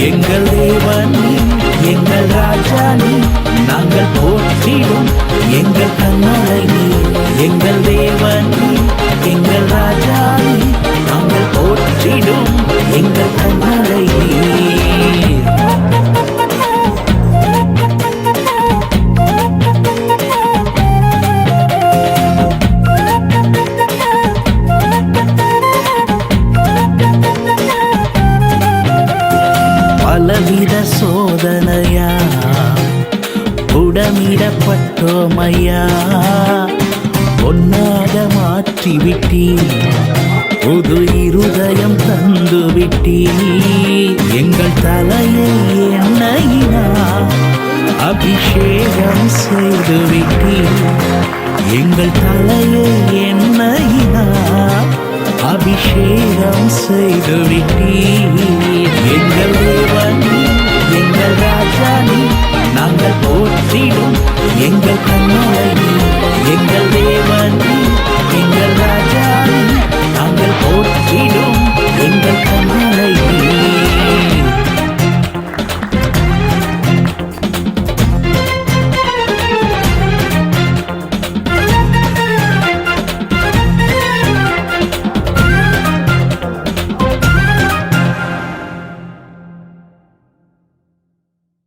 எங்கள் தேவன் நீ, எங்கள் ராஜா நீ, நாங்கள் போற்றிடும் எங்கள் கண்ணலை நீ. எங்கள் தேவன் நீ, எங்கள் ராஜா நீ, நாங்கள் போற்றிடும் எங்கள் கண்ணலை நீ. பலவித சோதனையா உடமிடப்பட்டோமையா, பொன்னாக மாற்றிவிட்டீ, புது இருதயம் தந்துவிட்டீ. எங்கள் தலையை எண்ணெயினா அபிஷேகம் செய்துவிட்டீ. எங்கள் தலையை எண்ணெயினா அபிஷேகம் செய்துவிட்டீ. எங்கள்